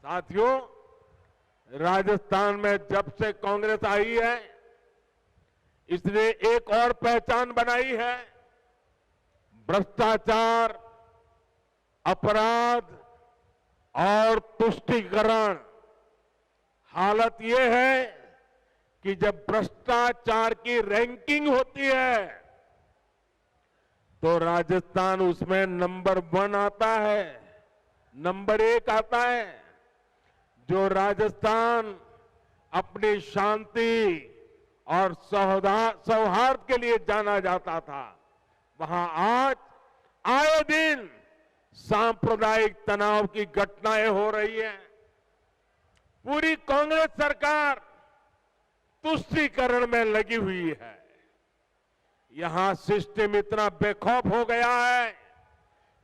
साथियों, राजस्थान में जब से कांग्रेस आई है, इसने एक और पहचान बनाई है। भ्रष्टाचार, अपराध और तुष्टीकरण। हालत यह है कि जब भ्रष्टाचार की रैंकिंग होती है तो राजस्थान उसमें नंबर 1 आता है, नंबर 1 आता है। जो राजस्थान अपनी शांति और सौहार्द के लिए जाना जाता था, वहां आज आए दिन सांप्रदायिक तनाव की घटनाएं हो रही हैं। पूरी कांग्रेस सरकार तुष्टीकरण में लगी हुई है। यहां सिस्टम इतना बेखौफ हो गया है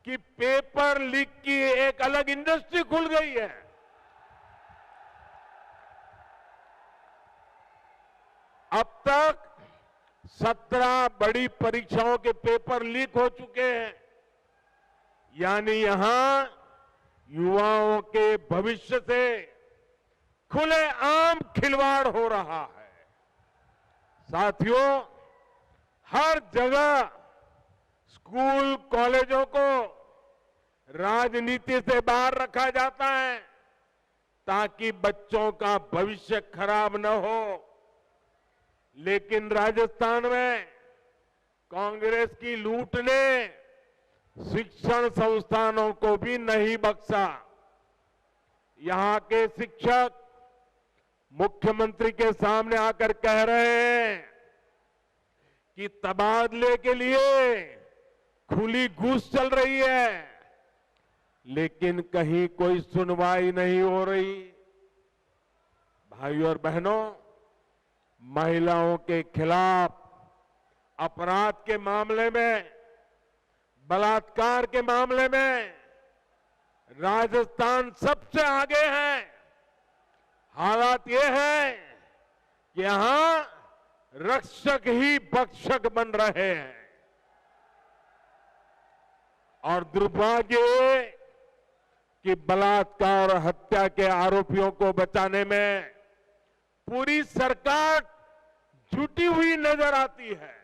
कि पेपर लीक की एक अलग इंडस्ट्री खुल गई है। अब तक 17 बड़ी परीक्षाओं के पेपर लीक हो चुके हैं। यानी यहां युवाओं के भविष्य से खुलेआम खिलवाड़ हो रहा है। साथियों, हर जगह स्कूल कॉलेजों को राजनीति से बाहर रखा जाता है ताकि बच्चों का भविष्य खराब न हो। लेकिन राजस्थान में कांग्रेस की लूट ने शिक्षण संस्थानों को भी नहीं बख्शा। यहां के शिक्षक मुख्यमंत्री के सामने आकर कह रहे हैं कि तबादले के लिए खुली घूस चल रही है, लेकिन कहीं कोई सुनवाई नहीं हो रही। भाइयों और बहनों, महिलाओं के खिलाफ अपराध के मामले में, बलात्कार के मामले में राजस्थान सबसे आगे है। हालात ये है कि यहां रक्षक ही भक्षक बन रहे हैं। और दुर्भाग्य ये कि बलात्कार और हत्या के आरोपियों को बचाने में पूरी सरकार जुटी हुई नजर आती है।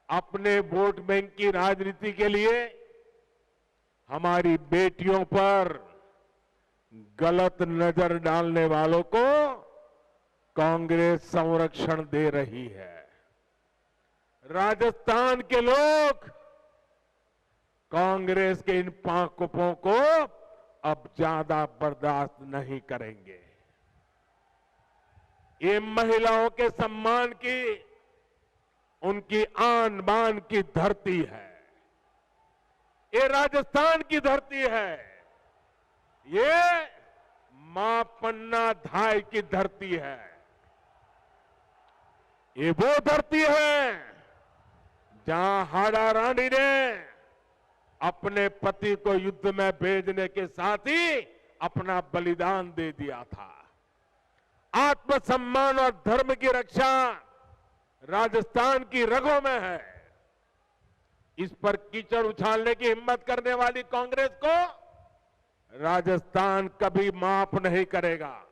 अपने वोट बैंक की राजनीति के लिए हमारी बेटियों पर गलत नजर डालने वालों को कांग्रेस संरक्षण दे रही है। राजस्थान के लोग कांग्रेस के इन पाकों को अब ज्यादा बर्दाश्त नहीं करेंगे। ये महिलाओं के सम्मान की, उनकी आन बान की धरती है। ये राजस्थान की धरती है। ये मां पन्ना धाय की धरती है। ये वो धरती है जहां हाड़ा रानी ने अपने पति को युद्ध में भेजने के साथ ही अपना बलिदान दे दिया था। आत्मसम्मान और धर्म की रक्षा राजस्थान की रगों में है। इस पर कीचड़ उछालने की हिम्मत करने वाली कांग्रेस को राजस्थान कभी माफ नहीं करेगा।